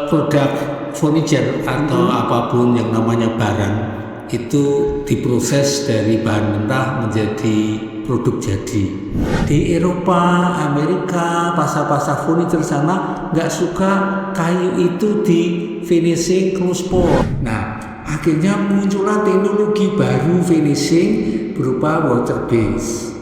Produk furniture atau apapun yang namanya barang itu diproses dari bahan mentah menjadi produk jadi. Di Eropa, Amerika, pasar-pasar furniture sana nggak suka kayu itu di finishing close pour. Nah, akhirnya muncullah teknologi baru finishing berupa water base.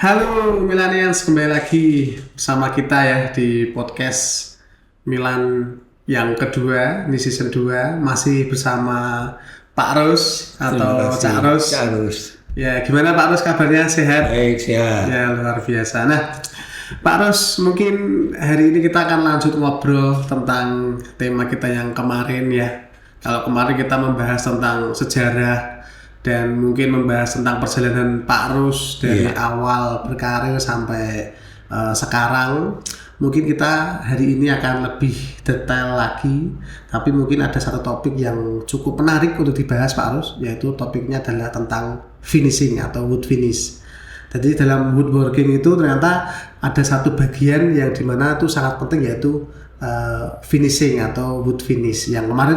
Halo Millennials, kembali lagi bersama kita ya di podcast Milan yang kedua, di season 2 masih bersama Pak Rus atau Cak Rus. Ya, gimana Pak Rus kabarnya? Sehat? Baik, sehat. Ya, luar biasa. Nah, Pak Rus, mungkin hari ini kita akan lanjut ngobrol tentang tema kita yang kemarin ya. Kalau kemarin kita membahas tentang sejarah dan mungkin membahas tentang perjalanan Pak Rus dari awal berkarir sampai sekarang. Mungkin kita hari ini akan lebih detail lagi, tapi mungkin ada satu topik yang cukup menarik untuk dibahas Pak Rus, yaitu topiknya adalah tentang finishing atau wood finish. Jadi dalam woodworking itu ternyata ada satu bagian yang dimana itu sangat penting, yaitu finishing atau wood finish, yang kemarin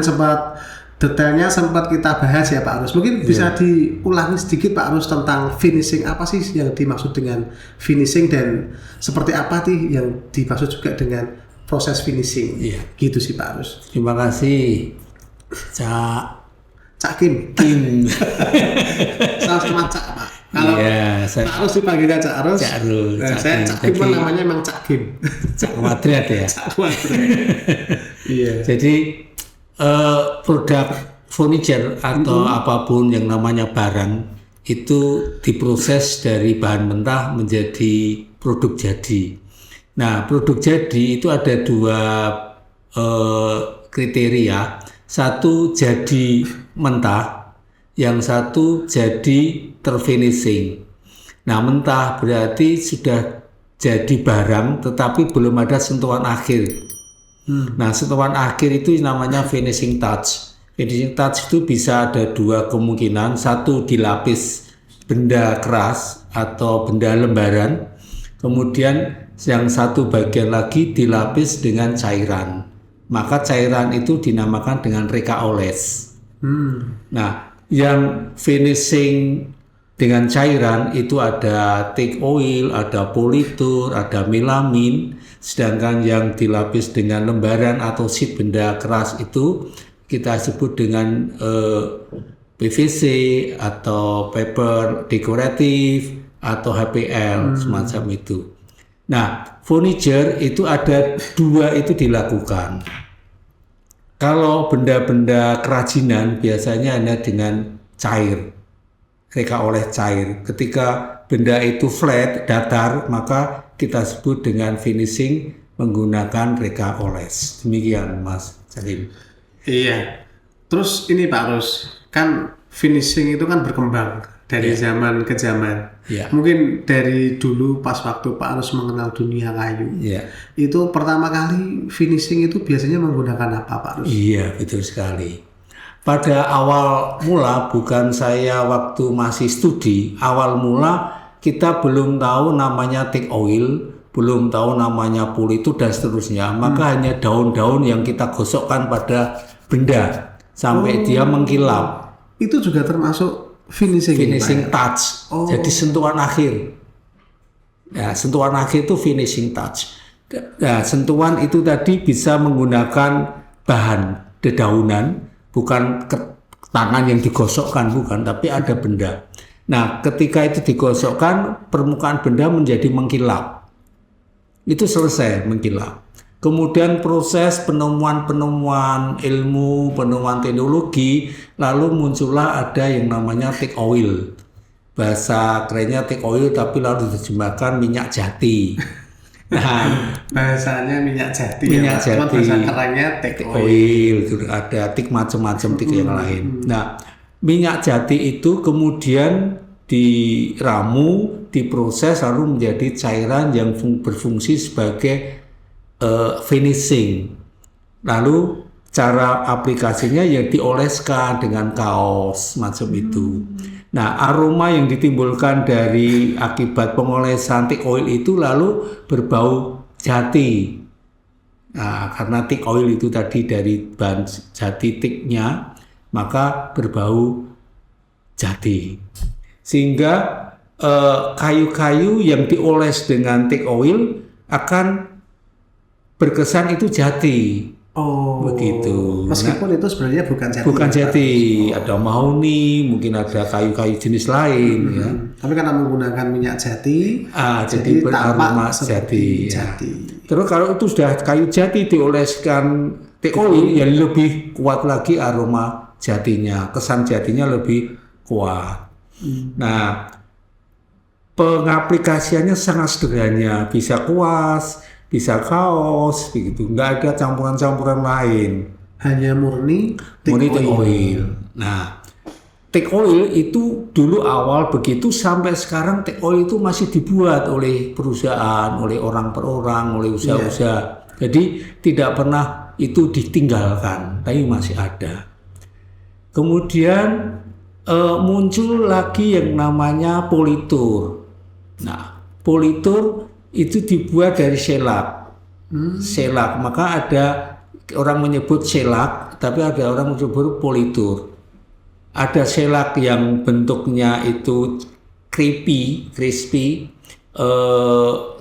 detailnya sempat kita bahas ya Pak Rus. Mungkin bisa diulangi sedikit Pak Rus tentang finishing, apa sih yang dimaksud dengan finishing dan seperti apa sih yang dimaksud juga dengan proses finishing. Gitu sih Pak Rus. Terima kasih Cak Kim. Sama Cak Pak. Kalau Pak Rus dipanggilnya Cak Rus. Saya Cak Kim pun namanya emang Cak Kim. Cak Kuadrat ya. Cak Kuadrat. Iya. Jadi produk furniture atau apapun yang namanya barang itu diproses dari bahan mentah menjadi produk jadi. Nah, produk jadi itu ada dua kriteria. Satu jadi mentah, yang satu jadi terfinishing. Nah, mentah berarti sudah jadi barang tetapi belum ada sentuhan akhir. Nah, sentuhan akhir itu namanya finishing touch. Finishing touch itu bisa ada dua kemungkinan. Satu, dilapis benda keras atau benda lembaran. Kemudian yang satu bagian lagi dilapis dengan cairan. Maka cairan itu dinamakan dengan reka oles. Nah, yang finishing dengan cairan itu ada thick oil, ada politur, ada melamin. Sedangkan yang dilapis dengan lembaran atau sheet benda keras itu kita sebut dengan PVC atau paper dekoratif atau HPL, semacam itu. Nah, furniture itu ada dua itu dilakukan. Kalau benda-benda kerajinan biasanya hanya dengan cair, reka oleh cair. Ketika benda itu flat, datar, maka kita sebut dengan finishing menggunakan reka oles. Demikian Mas Salim. Iya. Terus ini Pak Rus, kan finishing itu kan berkembang dari zaman ke zaman. Mungkin dari dulu pas waktu Pak Rus mengenal dunia kayu, itu pertama kali finishing itu biasanya menggunakan apa Pak Rus? Iya, betul sekali. Pada awal mula, bukan saya waktu masih studi, awal mula kita belum tahu namanya thick oil, belum tahu namanya politur dan seterusnya. Maka hanya daun-daun yang kita gosokkan pada benda sampai dia mengkilap. Itu juga termasuk finishing touch. Jadi sentuhan akhir. Ya, sentuhan akhir itu finishing touch. Nah, sentuhan itu tadi bisa menggunakan bahan dedaunan, bukan tangan yang digosokkan, bukan, tapi ada benda. Nah, ketika itu digosokkan, permukaan benda menjadi mengkilap. Itu selesai mengkilap. Kemudian proses penemuan ilmu, penemuan teknologi, lalu muncullah ada yang namanya thick oil. Bahasa kerennya thick oil, tapi lalu diterjemahkan minyak jati. Nah, bahasanya minyak jati. Minyak jati. Cuma bahasa kerennya thick oil. Ada thick macam-macam thick yang lain. Nah, minyak jati itu kemudian diramu, diproses lalu menjadi cairan yang berfungsi sebagai finishing. Lalu cara aplikasinya ya dioleskan dengan kaos macam itu. Nah, aroma yang ditimbulkan dari akibat pengolesan teak oil itu lalu berbau jati. Nah, karena teak oil itu tadi dari bahan jati teaknya, maka berbau jati. Sehingga kayu-kayu yang dioles dengan teak oil akan berkesan itu jati. Oh, begitu. Meskipun itu sebenarnya bukan jati. Bukan jati, ada mahoni, mungkin ada kayu-kayu jenis lain ya. Tapi karena menggunakan minyak jati, jadi beraroma jati. Terus kalau itu sudah kayu jati dioleskan teak oil, ya lebih kuat lagi aroma jatinya, kesan jatinya lebih kuat. Nah, pengaplikasiannya sangat sederhana, bisa kuas, bisa kaos, begitu. Nggak ada campuran-campuran lain. Hanya murni teak oil. Nah, teak oil itu dulu awal begitu sampai sekarang teak oil itu masih dibuat oleh perusahaan, oleh orang per orang, oleh usaha-usaha. Jadi tidak pernah itu ditinggalkan, tapi masih ada. Kemudian muncul lagi yang namanya politur. Nah, politur itu dibuat dari selak. Selak, maka ada orang menyebut selak, tapi ada orang menyebut politur. Ada selak yang bentuknya itu crispy,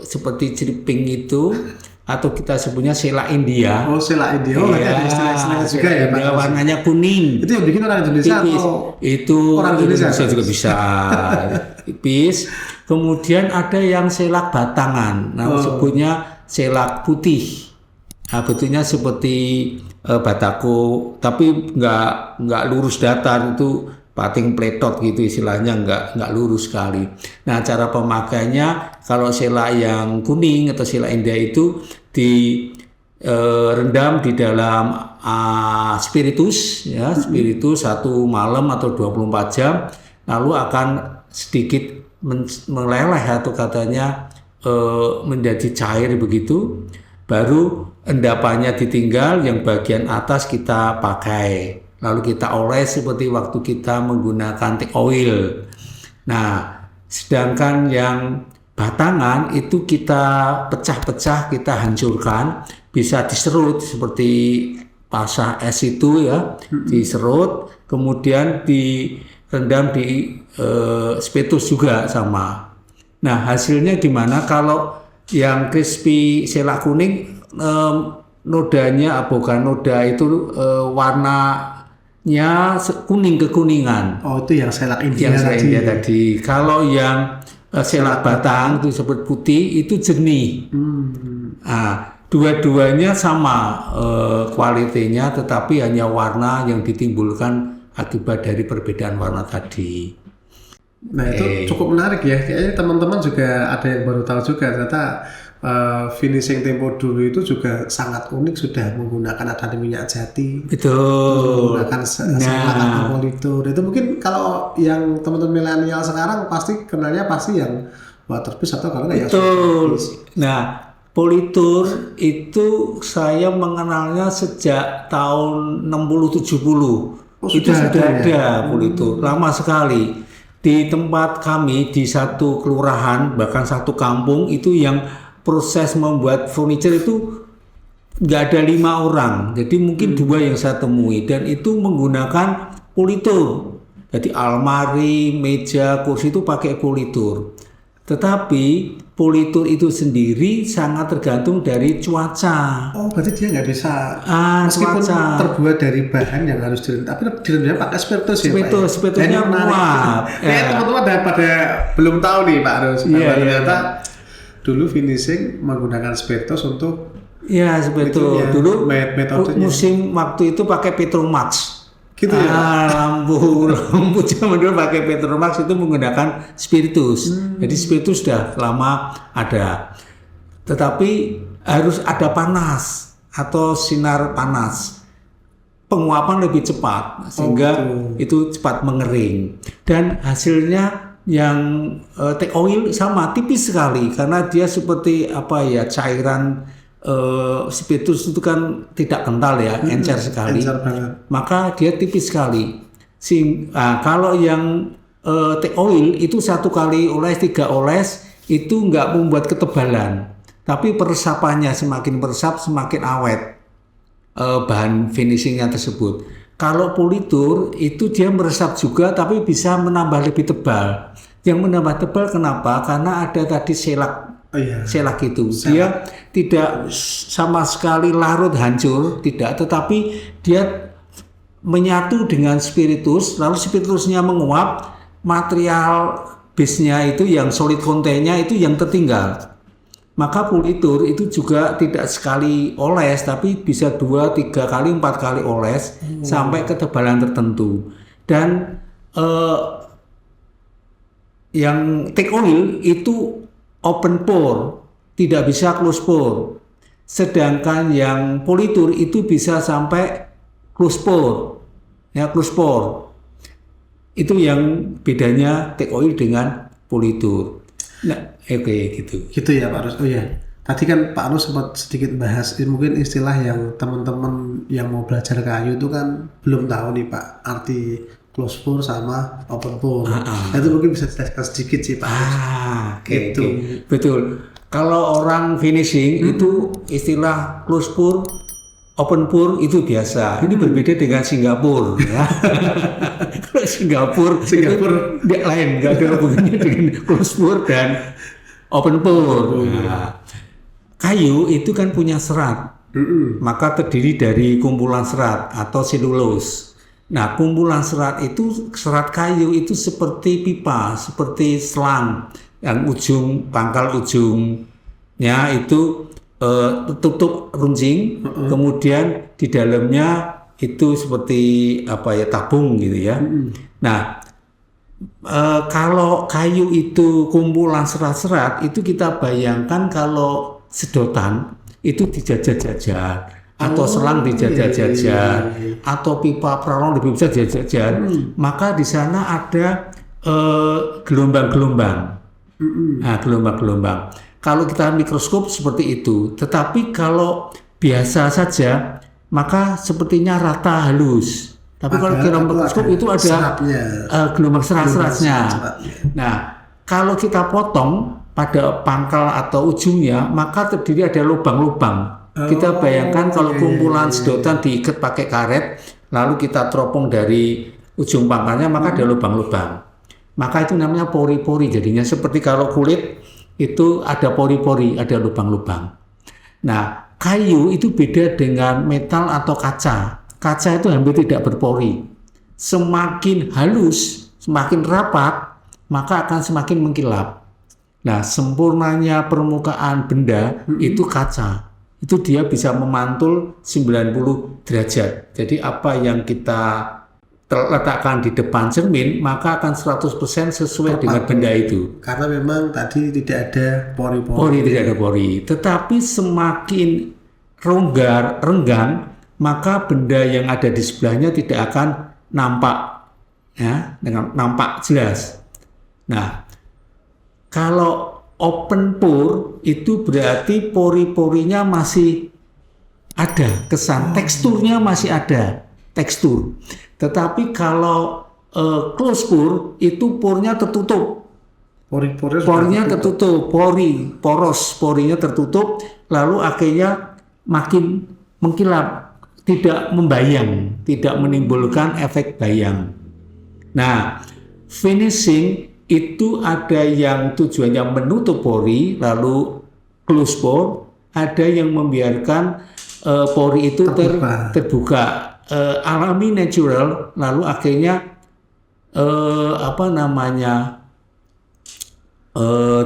seperti jeriping itu, atau kita sebutnya selak India. Oh, selak India. Oh, ada istilah-istilah juga ya, Pak. Warnanya kuning. Itu yang bikin orang Indonesia atau itu orang Indonesia juga bisa. Tipis. Kemudian ada yang selak batangan, sebutnya selak putih. Nah, bentuknya seperti batako, tapi nggak lurus datar, itu pating pletot gitu istilahnya, nggak lurus sekali. Nah, cara pemakainya kalau selak yang kuning atau selak India itu direndam di dalam spiritus, ya, spiritus 1 malam atau 24 jam, lalu akan sedikit meleleh atau katanya menjadi cair begitu, baru endapannya ditinggal, yang bagian atas kita pakai, lalu kita oles seperti waktu kita menggunakan teak oil. Nah, sedangkan yang batangan itu kita pecah-pecah, kita hancurkan, bisa diserut seperti pasah es itu ya, diserut, kemudian direndam di spiritus juga sama. Nah, hasilnya gimana? Kalau yang crispy selak kuning, nodanya bukan noda itu, warnanya kuning kekuningan. Oh, itu yang selak India, tadi. Kalau yang selak batang itu disebut putih, itu jernih. Nah, dua-duanya sama kualitinya, tetapi hanya warna yang ditimbulkan akibat dari perbedaan warna tadi. Nah, itu cukup menarik ya. Kayaknya teman-teman juga ada yang baru tahu juga, ternyata finishing tempo dulu itu juga sangat unik, sudah menggunakan ada minyak jati. Betul. Menggunakan selak atau politur. Itu mungkin kalau yang teman-teman milenial sekarang pasti kenalnya pasti yang waterpiece atau kalau nggak yang waterpiece. Nah, politur itu saya mengenalnya sejak tahun 60-70. Itu sudah ada politur, lama sekali. Di tempat kami, di satu kelurahan, bahkan satu kampung, itu yang proses membuat furniture itu nggak ada 5 orang. Jadi mungkin 2 yang saya temui, dan itu menggunakan politur. Jadi almari, meja, kursi itu pakai politur. Tetapi politur itu sendiri sangat tergantung dari cuaca. Oh, berarti dia nggak bisa meskipun cuaca terbuat dari bahan yang harus direndam, tapi direndamnya pakai spiritus ya, Pak? Spiritusnya kuat. Teman-teman pada belum tahu nih, Pak Ros, ternyata dulu finishing menggunakan spiritus untuk spiritus. Dulu musim waktu itu pakai Petromax. Gitu ya? Lampu zaman dulu pakai Petromax itu menggunakan spiritus. Jadi spiritus sudah lama ada, tetapi harus ada panas atau sinar panas, penguapan lebih cepat sehingga itu cepat mengering, dan hasilnya yang take oil sama tipis sekali karena dia seperti cairan spiritus itu kan tidak kental ya, encer sekali. Encer banget. Maka dia tipis sekali. Kalau yang take oil itu 1 kali oles, 3 oles itu nggak membuat ketebalan, tapi peresapannya semakin meresap semakin awet bahan finishingnya tersebut. Kalau politur itu dia meresap juga tapi bisa menambah lebih tebal. Yang menambah tebal kenapa? Karena ada tadi selak. Selak itu dia tidak sama sekali larut hancur, tidak, tetapi dia menyatu dengan spiritus, lalu spiritusnya menguap, material base-nya itu yang solid content-nya itu yang tertinggal. Maka politur itu juga tidak sekali oles, tapi bisa 2, 3 kali, 4 kali oles sampai ketebalan tertentu. Dan yang take oil itu open pore, tidak bisa close pore. Sedangkan yang politur itu bisa sampai close pore. Ya, close pore. Itu yang bedanya take oil dengan politur. Nah, gitu. Gitu ya Pak Rus. Oh ya, tadi kan Pak Rus sempat sedikit bahas mungkin istilah yang teman-teman yang mau belajar kayu itu kan belum tahu nih Pak, arti close pore sama open pore. Itu mungkin bisa dijelaskan sedikit sih Pak Rus. Gitu. Betul. Kalau orang finishing itu istilah close pore, open pore itu biasa. Ini berbeda dengan Singapura ya. Kalau Singapura dia lain, nggak ada hubungannya dengan close pore dan open pore. Nah, kayu itu kan punya serat, maka terdiri dari kumpulan serat atau selulose. Nah, kumpulan serat kayu itu seperti pipa, seperti selang yang pangkal ujungnya itu tertutup runcing, kemudian di dalamnya itu seperti tabung gitu ya. Nah, kalau kayu itu kumpulan serat-serat itu kita bayangkan kalau sedotan itu dijajah-jajah atau selang dijajah-jajah atau pipa pralon lebih bisa dijajah, maka di sana ada gelombang-gelombang. Nah, gelombang-gelombang. Kalau kita mikroskop seperti itu, tetapi kalau biasa saja maka sepertinya rata halus. Tapi kalau kita mikroskop itu ada gelombang serat-seratnya. Nah, kalau kita potong pada pangkal atau ujungnya, maka terdiri ada lubang-lubang. Kita bayangkan kalau kumpulan sedotan diikat pakai karet, lalu kita teropong dari ujung pangkalnya, maka ada lubang-lubang. Maka itu namanya pori-pori. Jadinya seperti kalau kulit itu ada pori-pori, ada lubang-lubang. Nah, kayu itu beda dengan metal atau kaca. Kaca itu hampir tidak berpori. Semakin halus, semakin rapat, maka akan semakin mengkilap. Nah, sempurnanya permukaan benda itu kaca. Itu dia bisa memantul 90 derajat. Jadi apa yang kita letakkan di depan cermin, maka akan 100% sesuai dengan benda itu. Karena memang tadi tidak ada pori-pori. Pori tidak ada pori. Tetapi semakin renggang, maka benda yang ada di sebelahnya tidak akan nampak, ya, dengan nampak jelas. Nah, kalau open pore itu berarti pori-porinya masih ada, teksturnya masih ada, tekstur. Tetapi kalau close pore itu pornya tertutup. Porinya tertutup, porinya tertutup, lalu akhirnya makin mengkilap, tidak membayang, tidak menimbulkan efek bayang. Nah, finishing itu ada yang tujuannya menutup pori, lalu close pore, ada yang membiarkan pori itu terbuka. Alami, natural, lalu akhirnya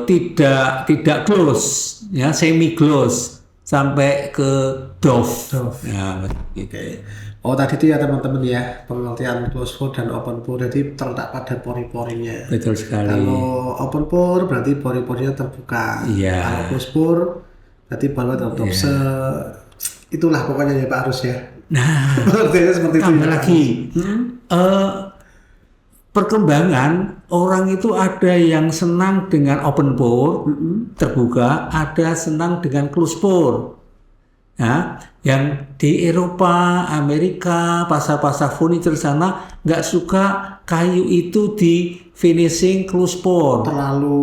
tidak close, ya, semi close sampai ke doff. Ya, okay. Oh, tadi itu ya teman-teman ya, pengertian close pore dan open pore, jadi terletak pada pori-porinya. Betul sekali. Kalau open pore berarti pori-porinya terbuka. Iya. Kalau close pore berarti baru tertutup. Itulah pokoknya ya Pak Arus ya. Nah, seperti itu tambah ya, lagi perkembangan orang itu ada yang senang dengan open pore, terbuka, ada senang dengan close pore. Ya, yang di Eropa, Amerika, pasar-pasar furniture sana nggak suka kayu itu di finishing close pore. Terlalu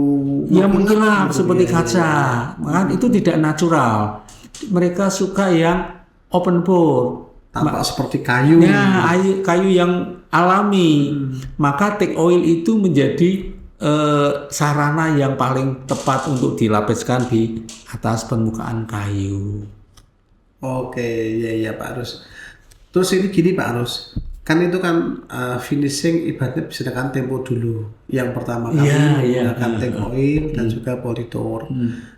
Ya mengkilap seperti ya, kaca, kan itu tidak natural. Mereka suka yang open pore. tampak seperti kayu. Ya, kayu yang alami. Maka teak oil itu menjadi sarana yang paling tepat untuk dilapiskan di atas permukaan kayu. Oke, ya Pak Arus. Terus ini gini Pak Arus, kan itu kan finishing ibaratnya bisa dengan tempo dulu. Yang pertama kali menggunakan teak oil dan juga politur.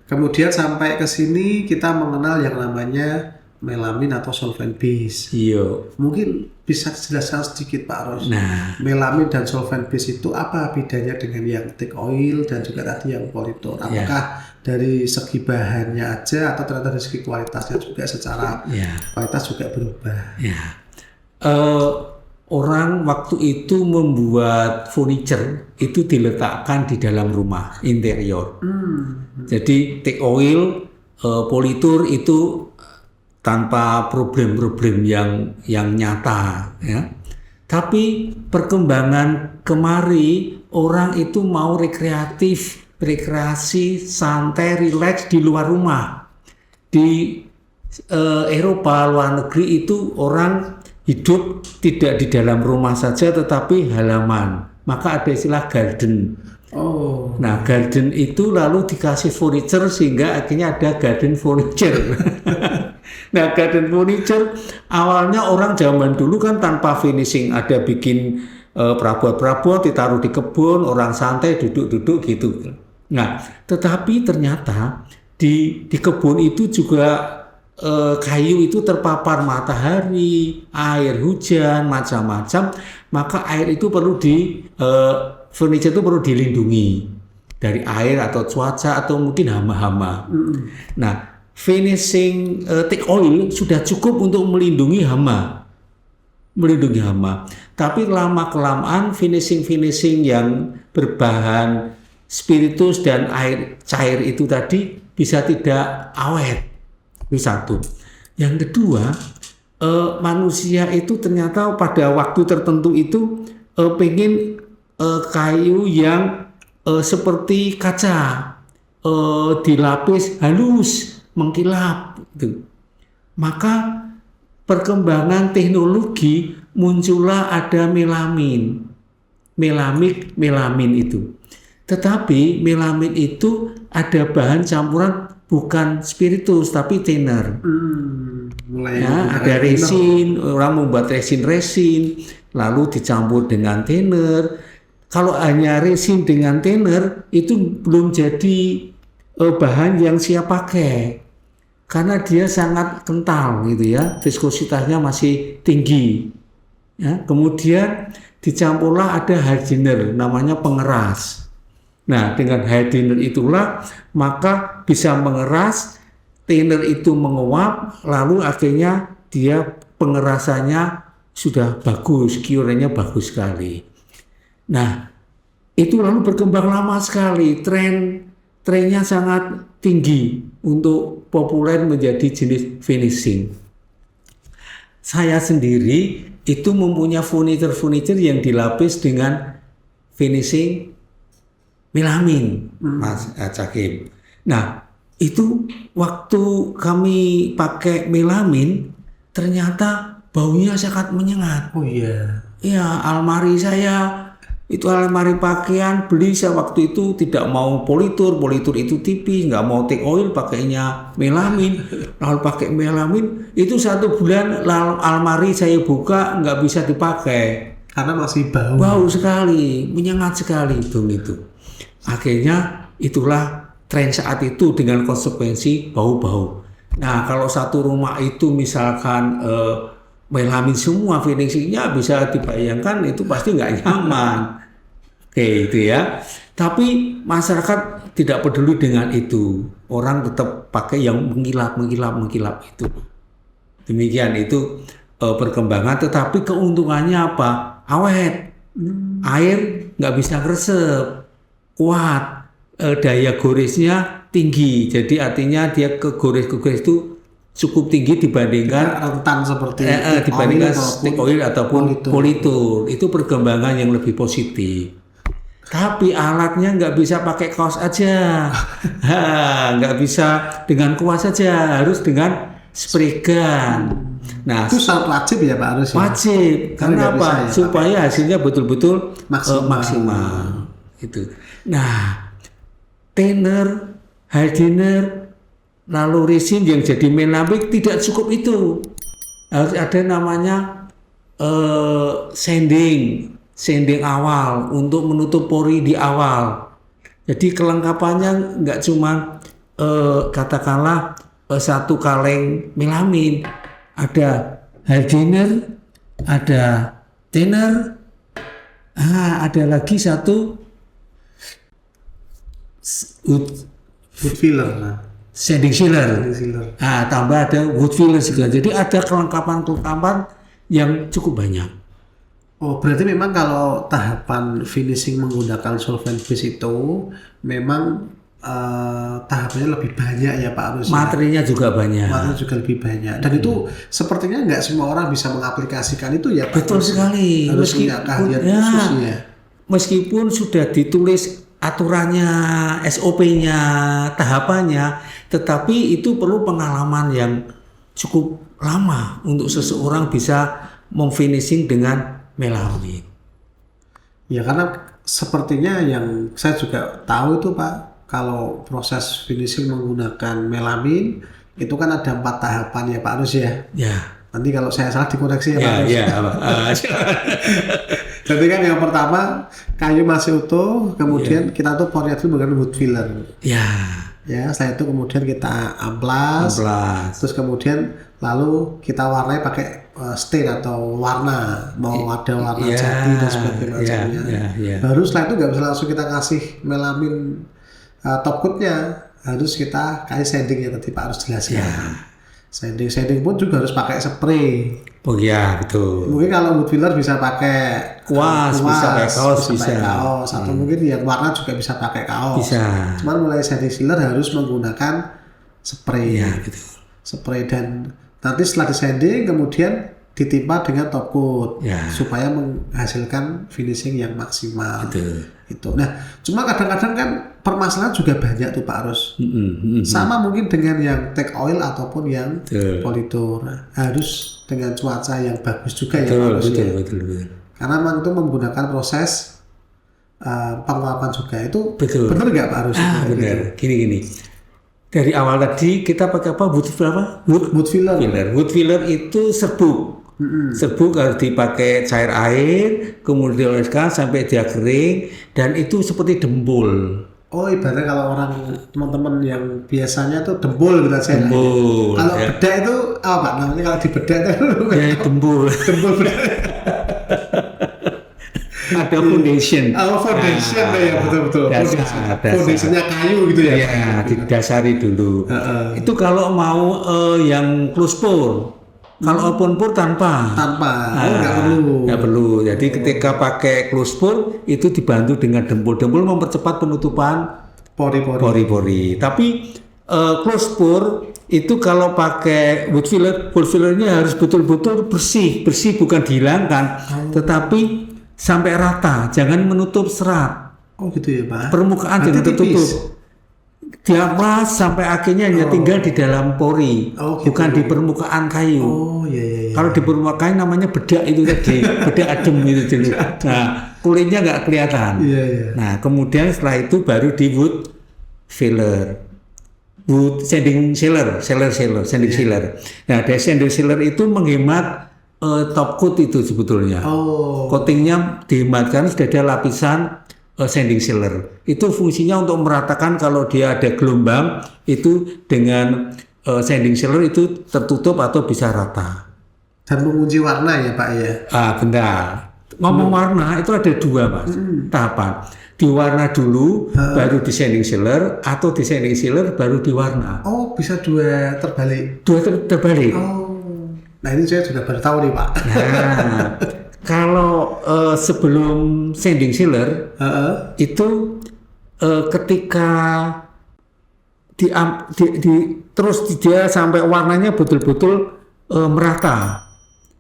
Kemudian sampai ke sini kita mengenal yang namanya melamin atau solvent base. Iya. Mungkin bisa dijelaskan sedikit Pak Arus. Nah, Melamin dan solvent base itu apa bedanya dengan yang teak oil dan juga tadi yang politur? Apakah dari segi bahannya aja atau ternyata dari segi kualitasnya juga secara kualitas juga berubah? ya. Orang waktu itu membuat furniture itu diletakkan di dalam rumah interior. Jadi teak oil, politur itu tanpa problem-problem yang nyata, ya. Tapi perkembangan kemari orang itu mau rekreasi, santai, rileks di luar rumah. Di Eropa, luar negeri itu orang hidup tidak di dalam rumah saja tetapi halaman. Maka ada istilah garden. Nah, garden itu lalu dikasih furniture sehingga akhirnya ada garden furniture. Nah, garden furniture awalnya orang zaman dulu kan tanpa finishing, ada bikin perabot-perabot ditaruh di kebun, orang santai duduk-duduk gitu. Nah, tetapi ternyata di kebun itu juga kayu itu terpapar matahari, air hujan, macam-macam, maka air itu perlu furniture itu perlu dilindungi dari air atau cuaca atau mungkin hama-hama. Nah, finishing teak oil sudah cukup untuk melindungi hama. Tapi lama-kelamaan finishing yang berbahan spiritus dan air cair itu tadi bisa tidak awet. Itu satu. Yang kedua, manusia itu ternyata pada waktu tertentu itu pengen kayu yang seperti kaca, dilapis halus, mengkilap. Gitu. Maka perkembangan teknologi muncullah ada melamin itu. Tetapi melamin itu ada bahan campuran bukan spiritus tapi thinner. Ada resin, orang membuat resin lalu dicampur dengan thinner. Kalau hanya resin dengan thinner itu belum jadi bahan yang siap pakai. Karena dia sangat kental gitu ya, viskositasnya masih tinggi. Ya, kemudian dicampurlah ada hardener namanya pengeras. Nah, dengan hardener itulah maka bisa mengeras, thinner itu menguap, lalu akhirnya dia pengerasannya sudah bagus, cure-nya bagus sekali. Nah, itu lalu berkembang lama sekali, trennya sangat tinggi untuk populer menjadi jenis finishing. Saya sendiri itu mempunyai furniture yang dilapis dengan finishing melamin, Mas Cakim. Nah, itu waktu kami pakai melamin, ternyata baunya sangat menyengat. Oh iya. Ya, almari saya itu almari pakaian beli saya waktu itu tidak mau politur itu tipis, nggak mau teak oil, pakainya melamin. Lalu pakai melamin itu 1 bulan almari saya buka nggak bisa dipakai karena masih bau sekali, menyengat sekali itu. Akhirnya itulah tren saat itu dengan konsekuensi bau-bau. Nah, kalau satu rumah itu misalkan melamin semua finishingnya, bisa dibayangkan itu pasti nggak nyaman. Oke, itu ya. Tapi masyarakat tidak peduli dengan itu. Orang tetap pakai yang mengkilap itu. Demikian itu perkembangan. Tetapi keuntungannya apa? Awet. Air nggak bisa resep, kuat, daya goresnya tinggi. Jadi artinya dia kegores-kegores itu cukup tinggi dibandingkan rentan seperti dibandingkan stick oil ataupun politur. Itu perkembangan yang lebih positif. Tapi alatnya nggak bisa pakai kaos aja, nggak bisa dengan kuas saja, harus dengan spray gun. Nah, itu sangat wajib ya Pak harus. Wajib. Karena apa? Supaya hasilnya betul-betul maksimal. Itu. Nah, thinner, hardener, lalu resin yang jadi melamik tidak cukup itu. Harus ada namanya sanding awal untuk menutup pori di awal. Jadi kelengkapannya nggak cuma katakanlah satu kaleng melamin, ada hardener, ada thinner, ada lagi satu wood filler, sanding sealer. Tambah ada wood filler juga. Jadi ada kelengkapan yang cukup banyak. Oh, berarti memang kalau tahapan finishing menggunakan solvent base itu memang tahapannya lebih banyak ya Pak harus. Materinya juga banyak. Materinya juga lebih banyak. Dan itu sepertinya nggak semua orang bisa mengaplikasikan itu ya Pak. Betul sekali. Harus punya keahlian khusus ya. Meskipun sudah ditulis aturannya, SOP-nya, tahapannya, tetapi itu perlu pengalaman yang cukup lama untuk seseorang bisa memfinishing dengan melamin. Ya karena sepertinya yang saya juga tahu itu Pak, kalau proses finishing menggunakan melamin itu kan ada 4 tahapan ya Pak Arus ya. Ya. Nanti kalau saya salah dikoreksi ya Pak Arus. Ya. Jadi kan yang pertama kayu masih utuh, kemudian kita tuh porinya itu dengan wood filler. Ya. Ya, setelah itu kemudian kita amplas. Terus kemudian lalu kita warnai pakai stain atau warna, mau ada warna jati dan sebagainya. Baru setelah itu nggak bisa langsung kita kasih melamin top coatnya, harus kita kasih sanding yang tadi Pak harus jelaskan. Sanding pun juga harus pakai spray. Oh iya betul. Mungkin kalau wood filler bisa pakai kuas, bisa pakai kaos, bisa. Atau mungkin yang warna juga bisa pakai kaos. Bisa. Cuman mulai sanding sealer harus menggunakan spray. Ya betul. Spray dan nanti setelah disanding kemudian ditimpa dengan top coat supaya menghasilkan finishing yang maksimal. Betul. Itu. Nah, cuma kadang-kadang kan permasalahan juga banyak tuh Pak Arus. Sama mungkin dengan yang take oil ataupun yang politur. Harus dengan cuaca yang bagus juga ya Pak Arus. Betul. Karena memang itu menggunakan proses penguapan juga. Itu benar nggak Pak Arus? Benar. Gini. Dari awal tadi kita pakai apa? Wood filler. Wood filler itu serbuk. Serbuk harus dipakai cair air, kemudian dioleskan sampai dia kering, dan itu seperti dembul. Oh, ibaratnya kalau orang teman-teman yang biasanya tuh dembul gitu aja. Dembul. Kalau bedak itu apa Pak namanya? Kalau di bedak itu dembul. Dembul bedak. Ada foundation. Foundation ya betul. Foundationnya kayu gitu ya. Iya, didasari dulu. Itu kalau mau yang close pour. Kalau open pour tanpa. Nggak perlu. Jadi ketika pakai close pour itu dibantu dengan dembul. Dembul mempercepat penutupan pori-pori. Tapi close pour itu kalau pakai wood fillernya harus betul-betul bersih bukan dihilangkan, tetapi sampai rata, jangan menutup serat. Oh gitu ya Pak. Permukaan jangan tertutup. Diamplas sampai akhirnya hanya tinggal di dalam pori, bukan di permukaan kayu. Iya. Kalau di permukaan kayu namanya bedak itu tadi, bedak adem itu dulu. Nah, kulitnya nggak kelihatan. Iya. Nah, kemudian setelah itu baru di wood filler, wood sanding sealer. Nah, dari sanding sealer itu menghemat top coat itu sebetulnya. Coatingnya dihematkan, sudah ada lapisan sanding sealer. Itu fungsinya untuk meratakan kalau dia ada gelombang itu dengan sanding sealer itu tertutup atau bisa rata. Dan menguji warna ya Pak ya? Benar. Ngomong warna itu ada 2 Mas tahapan. Diwarna dulu baru di sanding sealer atau di sanding sealer baru diwarna. Oh bisa 2 terbalik? 2 terbalik. Nah ini saya juga baru tahu nih Pak. Nah, Kalau sebelum sanding sealer itu ketika terus dia sampai warnanya betul-betul merata,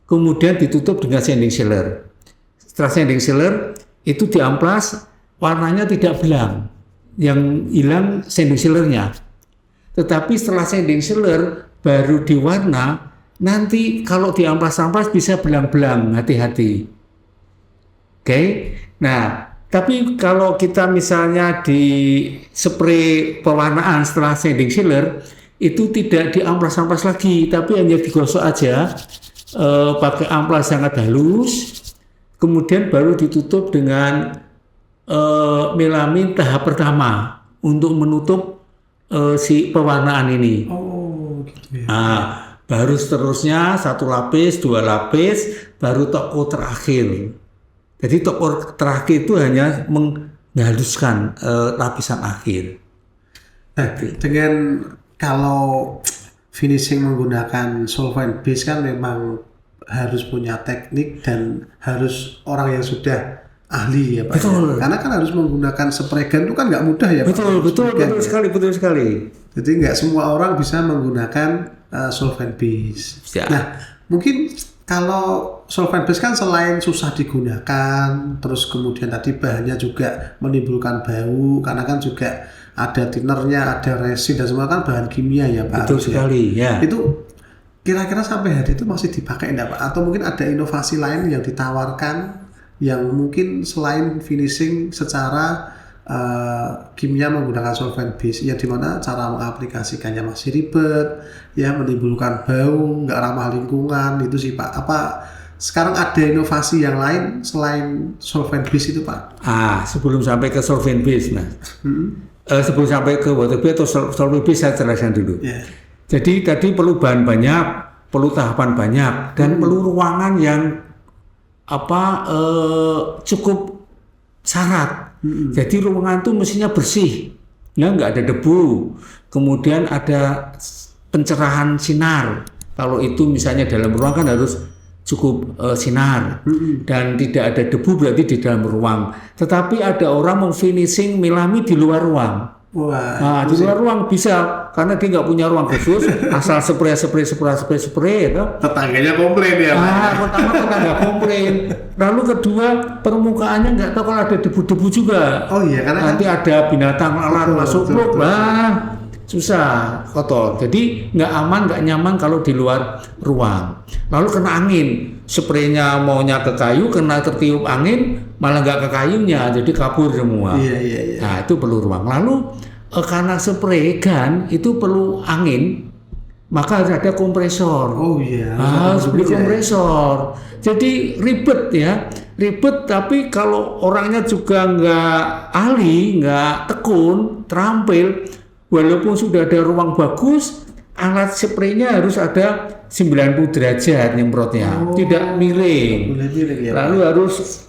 kemudian ditutup dengan sanding sealer. Setelah sanding sealer itu diamplas, warnanya tidak belang, yang hilang sanding sealernya. Tetapi setelah sanding sealer baru diwarna, nanti kalau diamplas-amplas bisa belang-belang, hati-hati. Oke. Nah, tapi kalau kita misalnya di spray pewarnaan setelah sanding sealer itu tidak diamplas-amplas lagi, tapi hanya digosok aja pakai amplas sangat halus, kemudian baru ditutup dengan melamin tahap pertama untuk menutup si pewarnaan ini. Oh, gitu ya. Nah, baru seterusnya 1 lapis, 2 lapis, baru toko terakhir. Jadi toko terakhir itu hanya menghaluskan lapisan akhir. Nah, dengan kalau finishing menggunakan solvent base kan memang harus punya teknik dan harus orang yang sudah ahli ya Pak. Betul. Ya? Karena kan harus menggunakan spray gun itu kan nggak mudah ya Betul, Pak. betul sekali. Jadi nggak semua orang bisa menggunakan solvent base. Ya. Nah, mungkin kalau solvent base kan selain susah digunakan, terus kemudian tadi bahannya juga menimbulkan bau karena kan juga ada tinernya, ada resin dan semua kan bahan kimia ya Pak. Betul sekali ya. Itu kira-kira sampai hari itu masih dipakai enggak Pak? Atau mungkin ada inovasi lain yang ditawarkan yang mungkin selain finishing secara kimia menggunakan solvent base, yang dimana cara mengaplikasikannya masih ribet, ya menimbulkan bau, nggak ramah lingkungan, itu sih Pak. Apa sekarang ada inovasi yang lain selain solvent base itu Pak? Sebelum sampai ke solvent base, Mas. Sebelum sampai ke water base atau solvent base saya jelaskan dulu. Yeah. Jadi tadi perlu bahan banyak, perlu tahapan banyak, dan perlu ruangan yang cukup syarat. Jadi ruangan itu mestinya bersih, ya nggak ada debu. Kemudian ada pencerahan sinar. Kalau itu misalnya dalam ruang kan harus cukup sinar dan tidak ada debu, berarti di dalam ruang. Tetapi ada orang memfinishing melamine di luar ruang. Wah, di luar ruang bisa, karena dia nggak punya ruang khusus, asal spray itu. Tetangganya komplain ya Pak. Pertama tetangga komplain, lalu kedua permukaannya nggak tahu kalau ada debu-debu juga. Oh iya, karena nanti ada binatang lalat masuk klub, susah, kotor. Jadi nggak aman, nggak nyaman kalau di luar ruang. Lalu kena angin, spraynya maunya ke kayu, kena tertiup angin, malah nggak ke kayunya, jadi kabur semua. Iya. Nah, itu perlu ruang. Lalu karena spray gun itu perlu angin, maka harus ada kompresor. Oh iya. Harus beli kompresor. Jadi ribet ya, ribet. Tapi kalau orangnya juga nggak ahli, nggak tekun, terampil, walaupun sudah ada ruang bagus, alat spraynya harus ada 90 derajat nyemprotnya, tidak miring. Ya, lalu harus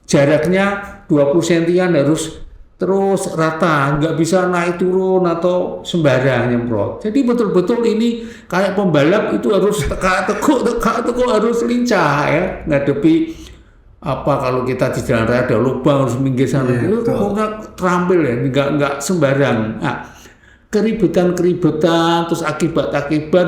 jaraknya 20 sentian harus terus rata, nggak bisa naik turun atau sembarang nyemprot. Jadi betul-betul ini kayak pembalap itu harus tekuk harus lincah ya, ngadepi kalau kita di jalan raya ada lubang harus minggir sana, itu pokoknya terampil ya, nggak sembarang. Nah, keributan terus akibat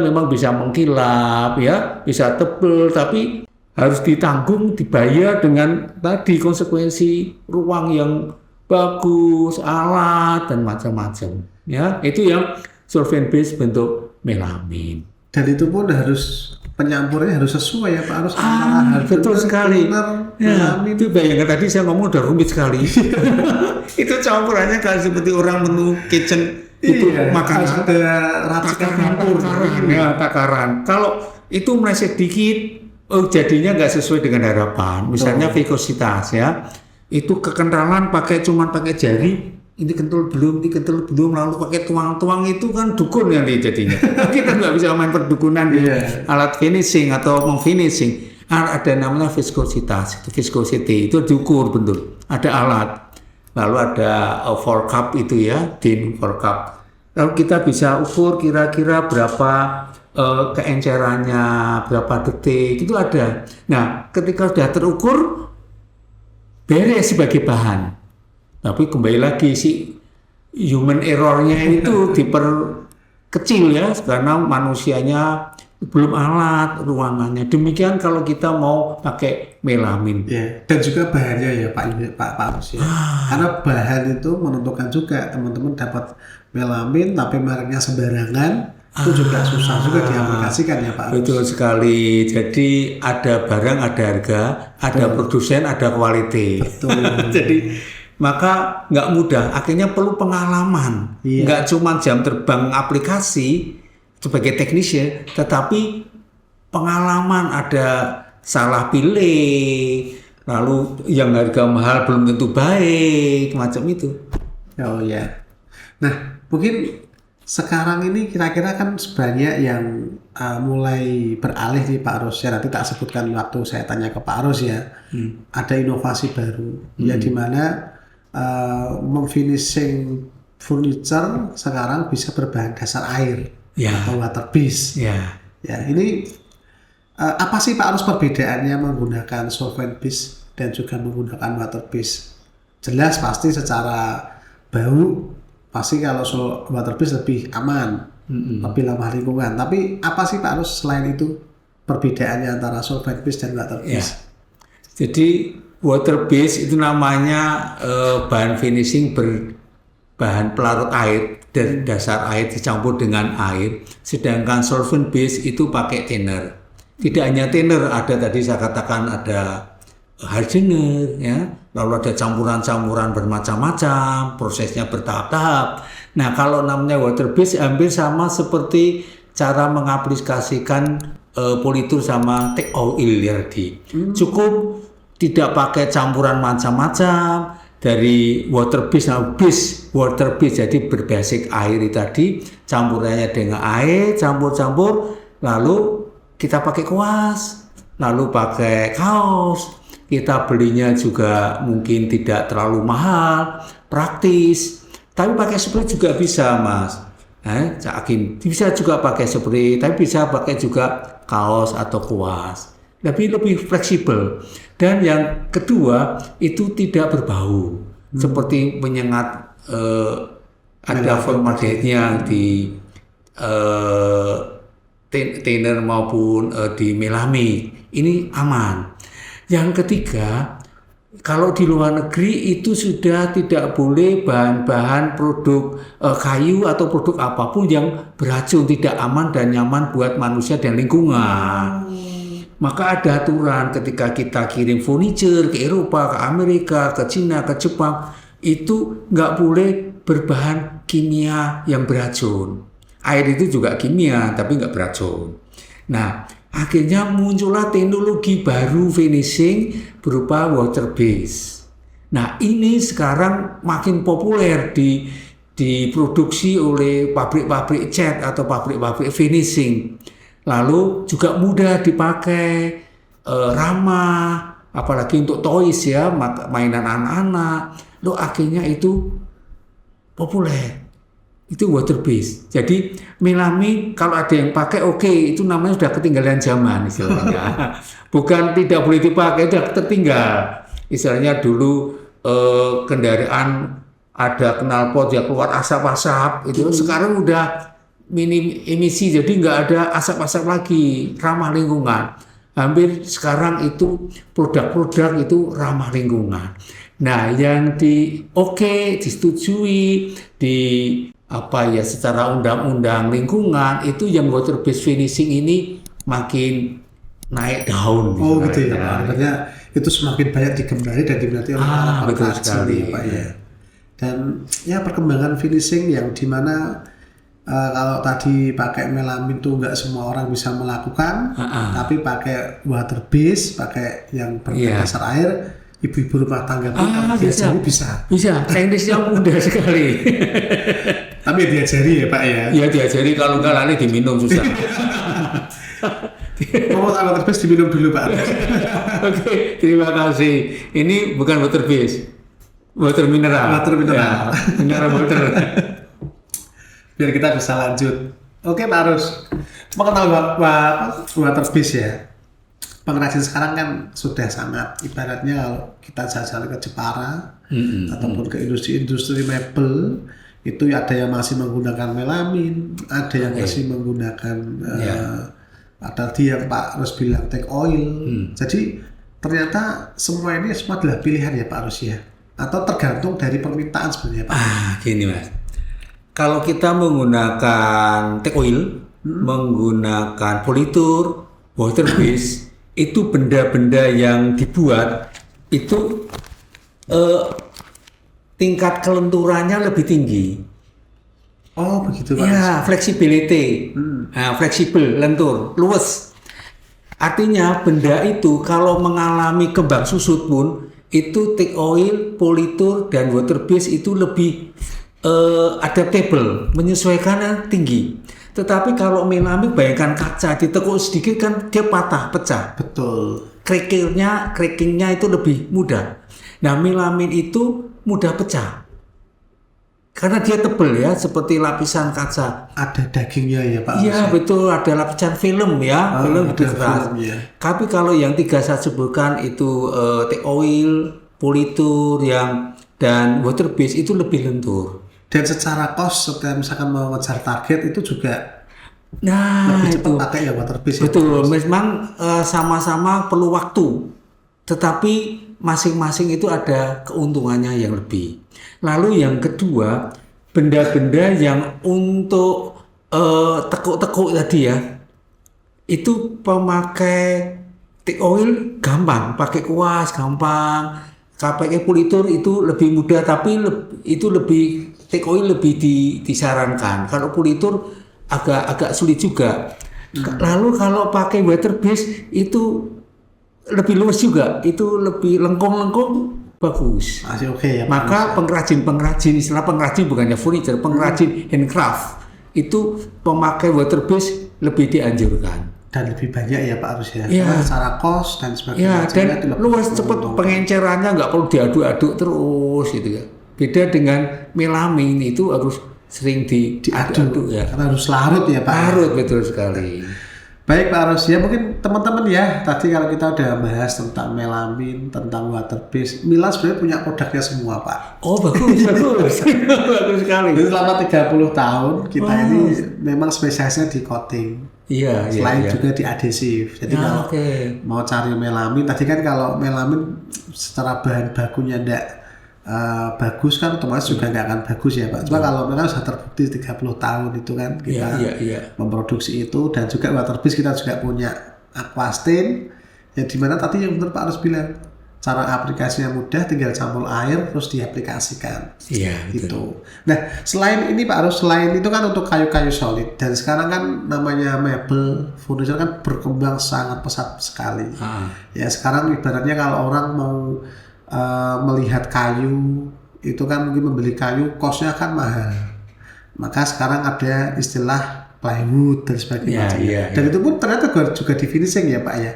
memang bisa mengkilap ya, bisa tebel, tapi harus ditanggung, dibayar dengan tadi konsekuensi ruang yang bagus, alat dan macam-macam ya. Itu yang solvent base bentuk melamin. Dan itu pun harus penyampurnya harus sesuai ya Pak, harus betul sekali. Melamin. Itu bayangkan tadi saya ngomong udah rumit sekali. Itu campurannya kayak seperti orang menu kitchen. Itu makanan ada takaran. Kalau itu meleset dikit, jadinya nggak sesuai dengan harapan. Misalnya vikositas ya, itu kekentalan cuman pakai jari, ini kental belum, lalu pakai tuang-tuang, itu kan dukun yang jadinya. Kita nggak bisa main perdukunan di alat finishing atau memfinishing. Ada namanya viskositas, itu viscosity, itu diukur bentuk. Ada alat. Lalu ada for cup itu ya, din for cup. Lalu kita bisa ukur kira-kira berapa keencerannya berapa detik itu ada. Nah, ketika sudah terukur beres sebagai bahan. Tapi kembali lagi si human error-nya itu diperkecil ya karena manusianya belum alat ruangannya. Demikian kalau kita mau pakai melamin. Ya, dan juga bahannya ya Pak Arus ya. Karena bahan itu menentukan juga teman-teman dapat melamin tapi mereknya sembarangan itu juga susah juga diaplikasikan ya Pak Arus. Betul sekali. Jadi ada barang, ada harga, ada produsen, ada kualitas. Betul. Jadi maka nggak mudah. Akhirnya perlu pengalaman. Nggak cuma jam terbang aplikasi sebagai teknisi, tetapi pengalaman ada salah pilih, lalu yang harga mahal belum tentu baik, macam itu. Oh ya. Nah, mungkin sekarang ini kira-kira kan sebanyak yang mulai beralih nih Pak Arus ya. Nanti tak sebutkan waktu saya tanya ke Pak Arus ya. Ada inovasi baru ya di mana memfinishing furniture sekarang bisa berbahan dasar air. Atau water base. Ya, ini apa sih Pak Arus perbedaannya menggunakan solvent base dan juga menggunakan water base? Jelas pasti secara bau pasti kalau water base lebih aman, lebih ramah lingkungan. Tapi apa sih Pak Arus selain itu perbedaannya antara solvent base dan water base? Jadi water base itu namanya bahan finishing bahan pelarut air dan dasar air dicampur dengan air, sedangkan solvent base itu pakai thinner. Tidak hanya thinner, ada tadi saya katakan ada hardener, ya, lalu ada campuran-campuran bermacam-macam, prosesnya bertahap-tahap. Nah, kalau namanya water base hampir sama seperti cara mengaplikasikan politur sama take oil ya tadi. Cukup tidak pakai campuran macam-macam. Dari water base, water base jadi berbasis air tadi, campurannya dengan air, campur-campur, lalu kita pakai kuas, lalu pakai kaos, kita belinya juga mungkin tidak terlalu mahal, praktis, tapi pakai spray juga bisa Mas. Bisa juga pakai spray, tapi bisa pakai juga kaos atau kuas. Lebih fleksibel. Dan yang kedua itu tidak berbau seperti menyengat ada formaldehyde di thinner maupun di melamine. Ini aman. Yang ketiga, kalau di luar negeri itu sudah tidak boleh bahan-bahan produk kayu atau produk apapun yang beracun, tidak aman dan nyaman buat manusia dan lingkungan. Maka ada aturan ketika kita kirim furniture ke Eropa, ke Amerika, ke Cina, ke Jepang, itu nggak boleh berbahan kimia yang beracun. Air itu juga kimia, tapi nggak beracun. Nah, akhirnya muncullah teknologi baru finishing berupa water base. Nah, ini sekarang makin populer diproduksi oleh pabrik-pabrik cat atau pabrik-pabrik finishing. Lalu juga mudah dipakai, ramah, apalagi untuk toys ya, mainan anak-anak. Lalu akhirnya itu populer. Itu water base. Jadi melamine kalau ada yang pakai oke, itu namanya sudah ketinggalan zaman istilahnya. Bukan tidak boleh dipakai, sudah tertinggal. Istilahnya dulu kendaraan ada knalpot ya keluar asap-asap itu sekarang udah minim emisi, jadi nggak ada asap-asap lagi, ramah lingkungan. Hampir sekarang itu produk-produk itu ramah lingkungan. Nah, yang disetujui secara undang-undang lingkungan itu yang water based finishing ini makin naik daun. Oh gitu ya, artinya itu semakin banyak digemari dan diminati oleh para betul sekali, Pak ya. Dan ya perkembangan finishing yang dimana kalau tadi pakai melamine tuh nggak semua orang bisa melakukan, tapi pakai water base, pakai yang berdasar air, ibu-ibu rumah tangga pun bisa. Teknisnya mudah sekali. Tapi diajari ya Pak ya? Ya diajari, kalau nggak lali diminum susah. Water base diminum dulu Pak. Oke, terima kasih. Ini bukan water base, water mineral. Ya, mineral water. Biar kita bisa lanjut. Oke Pak Arus. mengenal waterbease ya. Pengrajin sekarang kan sudah sangat, ibaratnya kalau kita jalan ke Jepara ataupun ke industri mebel, itu ada yang masih menggunakan melamin, ada yang masih menggunakan ada yang Pak Ros bilang take oil. Jadi ternyata semua ini semua adalah pilihan ya Pak Ros ya, atau tergantung dari permintaan sebenarnya Pak. Gini Mas, kalau kita menggunakan take oil, menggunakan politur, water base, itu benda-benda yang dibuat itu tingkat kelenturannya lebih tinggi. Oh begitu Pak. Ya, flexibility, fleksibel, lentur, luwes. Artinya benda itu kalau mengalami kembang susut pun itu take oil, politur, dan water base itu lebih adaptable, menyesuaikannya tinggi. Tetapi kalau melamin, bayangkan kaca ditekuk sedikit kan dia patah, pecah. Betul. Crackingnya itu lebih mudah. Nah, melamin itu mudah pecah. Karena dia tebal ya, seperti lapisan kaca. Ada dagingnya ya Pak. Iya betul, ada lapisan film ya, film lebih keras. Tapi kalau yang tiga saya sebutkan itu take oil, politur, dan water base itu lebih lentur. Dan secara cost, setelah misalkan mau ngejar target itu juga itu lebih cepat pakai ya water base. Betul, memang sama-sama perlu waktu, tetapi masing-masing itu ada keuntungannya yang lebih. Lalu yang kedua, benda-benda yang untuk tekuk-tekuk tadi ya, itu pemakai take oil gampang, pakai kuas gampang, pakai politur itu lebih mudah, tapi itu lebih take oil lebih disarankan. Kalau politur agak sulit juga. Lalu kalau pakai water base itu lebih luas juga, itu lebih lengkung-lengkung, bagus. Masih oke ya. Maka pengrajin, istilah pengrajin bukannya furniture, pengrajin handcraft itu pemakai water base lebih dianjurkan. Dan lebih banyak ya Pak Arus ya. Karena secara cost dan sebagainya. Ya, dan luas cepat pengencerannya, nggak perlu diaduk-aduk terus gitu ya. Beda dengan melamin itu harus sering diaduk ya. Karena harus larut ya Pak. Larut betul sekali. Baik Pak Ros, ya mungkin teman-teman ya, tadi kalau kita udah bahas tentang melamin, tentang water base, Milan sebenarnya punya produknya semua Pak. Oh bagus, bagus sekali. Jadi selama 30 tahun kita ini memang spesialisnya di coating. Iya. Selain juga di adhesif. Jadi kalau mau cari melamin, tadi kan kalau melamin secara bahan bakunya ndak bagus kan otomatis juga nggak akan bagus ya Pak. Cuma kalau memang sudah terbukti 30 tahun itu kan kita memproduksi itu, dan juga water base kita juga punya Aquastain ya, dimana tadi yang benar Pak Arus bilang cara aplikasinya mudah, tinggal campur air terus diaplikasikan. Iya gitu. Nah selain ini Pak Arus, selain itu kan untuk kayu-kayu solid, dan sekarang kan namanya mebel furniture kan berkembang sangat pesat sekali. Ya sekarang ibaratnya kalau orang mau melihat kayu itu kan mungkin membeli kayu costnya kan mahal, maka sekarang ada istilah plywood dan sebagainya. Dan itu pun ternyata juga di finishing ya Pak ya.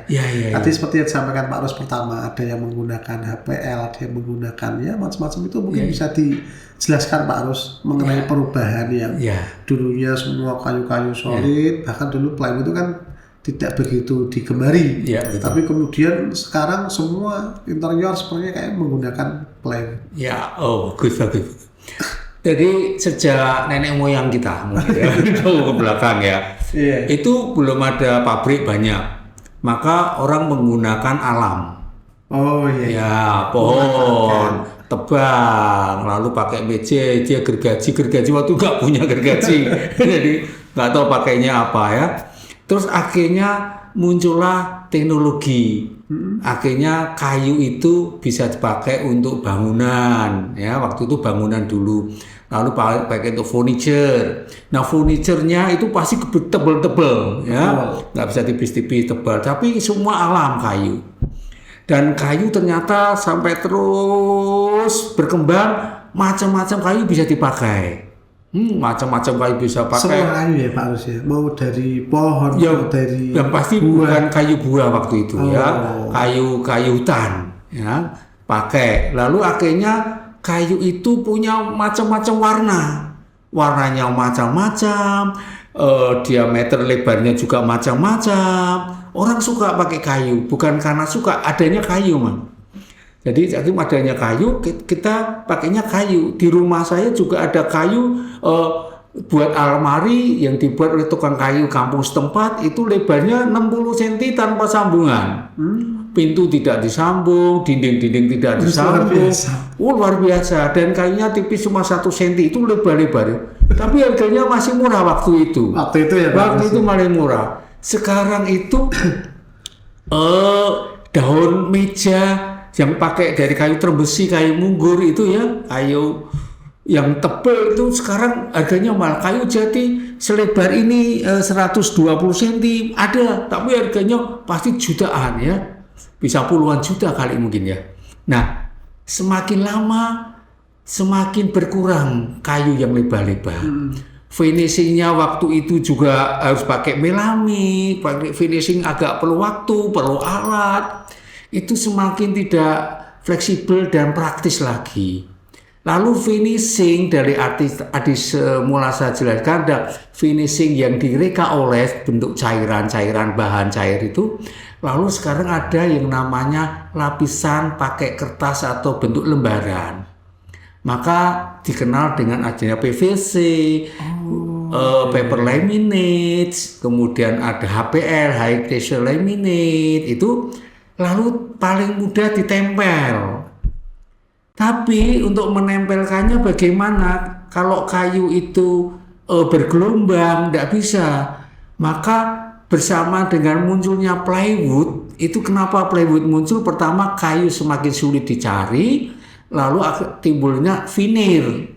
Tadi seperti yang disampaikan Pak Ros pertama, ada yang menggunakan HPL, ada yang menggunakan ya macam-macam, itu mungkin bisa dijelaskan Pak Ros mengenai perubahan yang dulunya semua kayu-kayu solid, bahkan dulu plywood itu kan tidak begitu digemari, tapi kemudian sekarang semua interior sepertinya kayak menggunakan plywood. Bagus. Jadi sejak nenek moyang kita mungkin itu ke belakang ya, itu belum ada pabrik banyak, maka orang menggunakan alam. Pohon tebang, lalu pakai meja, dia gergaji waktu nggak punya gergaji, jadi nggak tahu pakainya apa ya. Terus akhirnya muncullah teknologi. Akhirnya kayu itu bisa dipakai untuk bangunan ya, waktu itu bangunan dulu. Lalu pakai untuk furniture. Nah, furniturnya itu pasti tebel-tebel ya. Nggak bisa tipis-tipis, tebal, tapi semua alam kayu. Dan kayu ternyata sampai terus berkembang, macam-macam kayu bisa dipakai. Macam-macam kayu bisa pakai. Semua kayu ya Pak Arus ya, mau dari pohon, dari yang pasti bukan kayu buah waktu itu ya, kayu hutan ya pakai. Lalu akhirnya kayu itu punya macam-macam warnanya macam-macam, diameter lebarnya juga macam-macam. Orang suka pakai kayu, bukan karena suka, adanya kayu, man. Jadi adanya kayu, kita pakainya kayu. Di rumah saya juga ada kayu buat almari yang dibuat oleh tukang kayu kampung setempat, itu lebarnya 60 cm tanpa sambungan. Pintu tidak disambung, dinding-dinding tidak disambung. Luar biasa. Dan kayunya tipis cuma 1 cm, itu lebar-lebar. Tapi harganya masih murah waktu itu. Waktu itu ya, Pak. Waktu itu malah murah. Sekarang itu daun meja yang pakai dari kayu terbesi, kayu munggur itu ya, kayu yang tebal itu sekarang harganya mahal. Kayu jati selebar ini 120 cm ada, tapi harganya pasti jutaan ya, bisa puluhan juta kali mungkin ya. Nah, semakin lama semakin berkurang kayu yang lebar-lebar. Finishingnya waktu itu juga harus pakai melamik, pakai finishing agak perlu waktu, perlu alat. Itu semakin tidak fleksibel dan praktis lagi. Lalu finishing dari arti semula saya jelaskan, ada finishing yang direka oles bentuk cairan-cairan bahan cair itu. Lalu sekarang ada yang namanya lapisan pakai kertas atau bentuk lembaran. Maka dikenal dengan adanya PVC, paper laminate, kemudian ada HPL, high pressure laminate, itu lalu paling mudah ditempel. Tapi untuk menempelkannya bagaimana? Kalau kayu itu bergelombang, tidak bisa. Maka bersama dengan munculnya plywood, itu kenapa plywood muncul? Pertama, kayu semakin sulit dicari, lalu timbulnya veneer.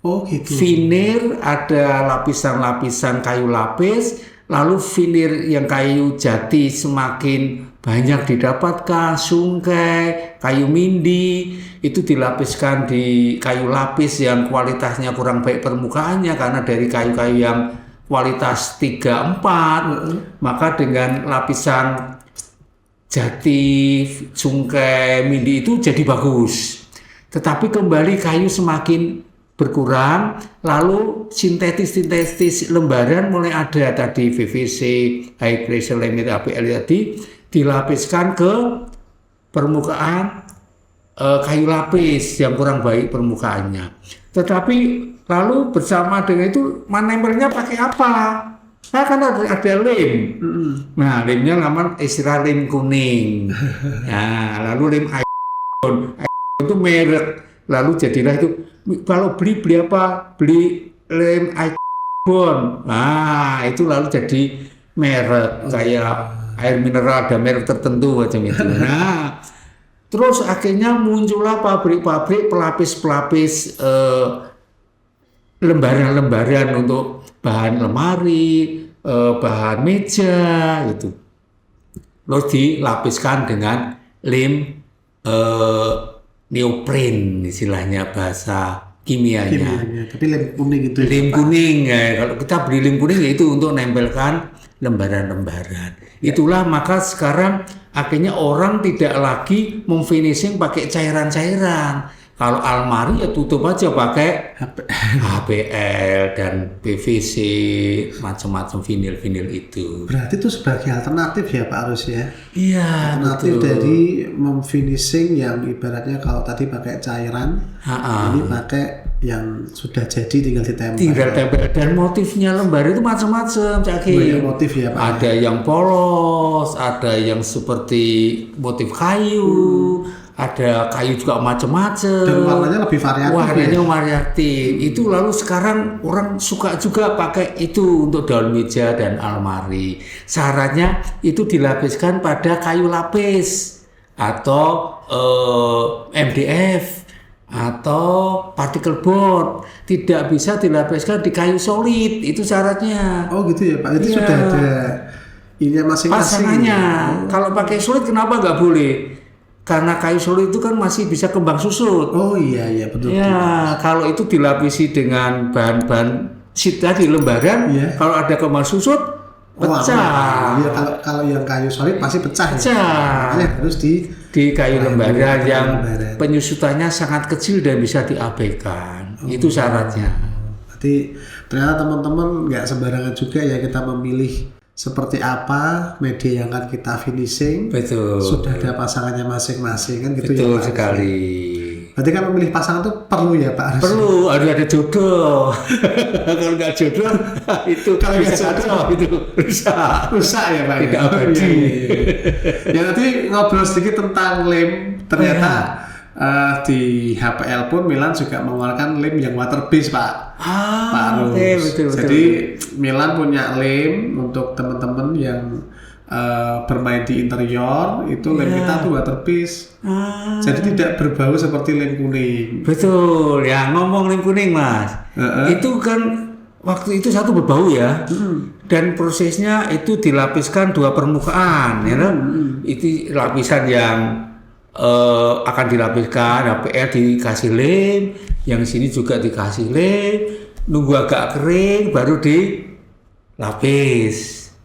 Oh gitu. Veneer ada lapisan-lapisan kayu lapis, lalu veneer yang kayu jati semakin banyak didapatkan, sungkai, kayu mindi, itu dilapiskan di kayu lapis yang kualitasnya kurang baik permukaannya karena dari kayu-kayu yang kualitas 3-4, maka dengan lapisan jati, sungkai, mindi itu jadi bagus. Tetapi kembali kayu semakin berkurang, lalu sintetis lembaran mulai ada tadi PVC, high pressure laminate HPL tadi dilapiskan ke permukaan kayu lapis yang kurang baik permukaannya. Tetapi lalu bersama dengan itu menempelnya pakai apa? Nah, kan ada lem. Nah, lemnya namanya istilah lem kuning. Nah, lalu lem iron itu merek. Lalu jadilah itu kalau beli apa? Beli lem iron. Nah, itu lalu jadi merek kayak air mineral ada merek tertentu macam itu. Nah, terus akhirnya muncullah pabrik-pabrik pelapis-pelapis lembaran-lembaran untuk bahan lemari, bahan meja gitu. Terus dilapiskan dengan lem neopren istilahnya bahasa kimianya. Tapi lem kuning itu. Lem kuning ya. Kalau kita beli lem kuning ya itu untuk nempelkan lembaran-lembaran. Itulah maka sekarang akhirnya orang tidak lagi memfinishing pakai cairan-cairan. Kalau almari ya tutup aja pakai HPL dan PVC, macam-macam vinil-vinil itu. Berarti itu sebagai alternatif ya Pak Arus ya? Iya, alternatif betul. Dari memfinishing yang ibaratnya kalau tadi pakai cairan, ini pakai yang sudah jadi tinggal ditempel. Tinggal tempel dan motifnya lembar itu macam-macam, Banyak motif ya Pak. Ada yang polos, ada yang seperti motif kayu. Ada kayu juga macam-macam. Dan warnanya lebih variatif. Warnanya variatif. Itu lalu sekarang orang suka juga pakai itu untuk daun meja dan almari. Syaratnya itu dilapiskan pada kayu lapis atau MDF atau particle board. Tidak bisa dilapiskan di kayu solid. Itu syaratnya. Oh gitu ya Pak. Itu sudah ada ini masing-masing. Pasangannya. Kalau pakai solid kenapa nggak boleh? Karena kayu solid itu kan masih bisa kembang susut. Oh iya betul. Ya, kalau itu dilapisi dengan bahan-bahan sheet tadi lembaran, kalau ada kembang susut pecah. Iya, kalau yang kayu solid pasti pecah. Pecah. Ya, harus di kayu lembaran yang penyusutannya sangat kecil dan bisa diabaikan. Itu syaratnya. Berarti ternyata teman-teman nggak sembarangan juga ya kita memilih seperti apa media yang akan kita finishing. Betul. Sudah ada pasangannya masing-masing kan gitu. Betul ya Pak sekali. Berarti kan memilih pasangan itu perlu ya Pak? Perlu, harus ada jodoh. Kalau nggak jodoh, itu Kalau nggak bisa jodoh, itu rusak ya Pak? Tidak ya? abadi. Ya nanti ngobrol sedikit tentang lem. Ternyata di HPL pun Milan juga mengeluarkan lem yang water based Pak. Pak Arus. Betul. Jadi Milan punya lem untuk teman-teman yang bermain di interior, itu lem kita tuh water based. Jadi tidak berbau seperti lem kuning. Betul, ya ngomong lem kuning Mas. Itu kan waktu itu satu berbau ya. Dan prosesnya itu dilapiskan 2 permukaan, ya kan? Itu lapisan yang akan dilapiskan, HPL dikasih lem, yang sini juga dikasih lem, nunggu agak kering baru dilapis,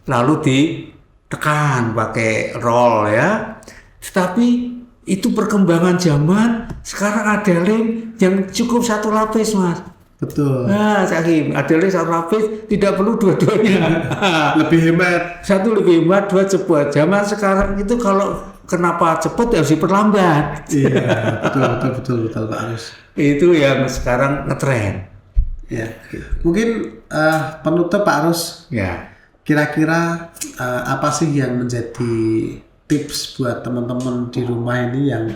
lalu ditekan pakai roll ya. Tetapi itu perkembangan zaman, sekarang ada lem yang cukup 1 lapis Mas. Betul. Nah, Sakim, ada lem 1 lapis, tidak perlu dua-duanya. Lebih hemat. 1 lebih hemat, 2 cepat. Zaman sekarang itu kalau kenapa cepat harus diperlambat. Iya, betul Pak Arus. Itu yang sekarang ngetren. Ya. Mungkin penutup Pak Arus. Ya. Kira-kira apa sih yang menjadi tips buat teman-teman di rumah ini yang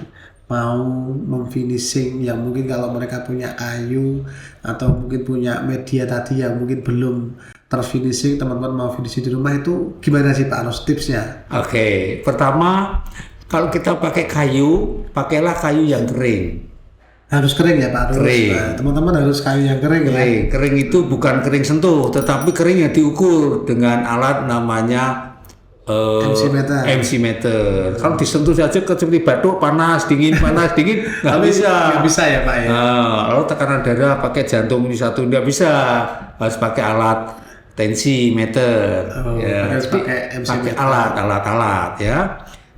mau memfinishing, yang mungkin kalau mereka punya kayu atau mungkin punya media tadi yang mungkin belum terfinishing, teman-teman mau finishing di rumah, itu gimana sih Pak Arus tipsnya? Oke, pertama kalau kita pakai kayu, pakailah kayu yang kering. Harus kering ya Pak Arus? Kering. Nah, teman-teman harus kayu yang kering ya? Kering itu bukan kering sentuh, tetapi kering yang diukur dengan alat namanya MC meter. Kalau disentuh saja seperti batuk, panas dingin nggak bisa. Nggak bisa ya Pak ya? Lalu tekanan darah pakai jantung ini satu nggak bisa, harus pakai alat tensi meter. Harus pakai MC pakai meter. alat ya.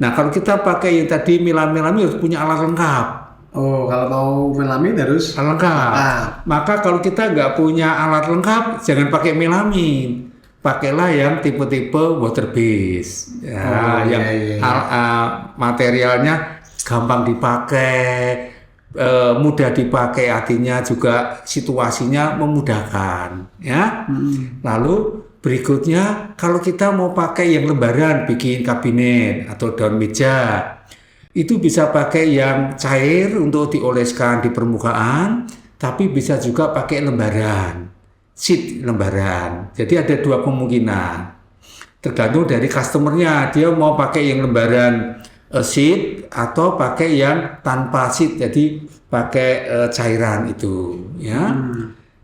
Nah kalau kita pakai yang tadi melamil harus punya alat lengkap. Oh, kalau mau melamin harus lengkap. Maka kalau kita nggak punya alat lengkap, jangan pakai melamin. Pakailah yang tipe-tipe water base, materialnya gampang dipakai, mudah dipakai, artinya juga situasinya memudahkan, ya. Lalu berikutnya, kalau kita mau pakai yang lembaran, bikin kabinet atau daun meja, itu bisa pakai yang cair untuk dioleskan di permukaan, tapi bisa juga pakai lembaran. Sheet lembaran. Jadi ada 2 kemungkinan. Tergantung dari customernya, dia mau pakai yang lembaran sheet atau pakai yang tanpa sheet, jadi pakai cairan itu, ya.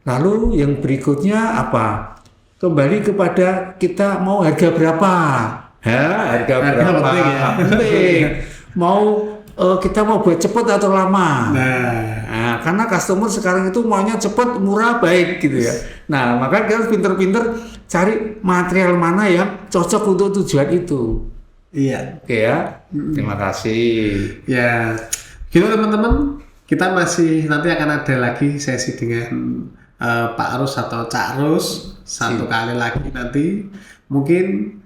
Lalu yang berikutnya apa? Kembali kepada kita mau harga berapa? Harga berapa? Penting. Mau kita mau buat cepat atau lama? Nah, karena customer sekarang itu maunya cepat, murah, baik gitu ya. Nah, maka kita harus pinter-pinter cari material mana yang cocok untuk tujuan itu. Iya. Oke ya. Terima kasih. Ya, gitu teman-teman. Kita masih nanti akan ada lagi sesi dengan Pak Arus atau Cak Rus 1 kali lagi nanti. Mungkin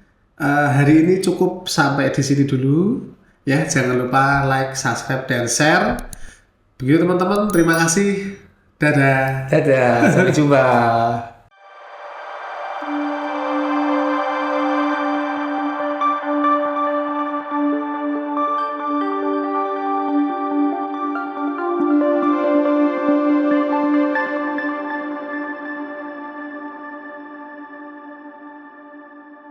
hari ini cukup sampai di sini dulu. Ya, jangan lupa like, subscribe, dan share. Begitu teman-teman, terima kasih. Dadah. Dadah, sampai jumpa.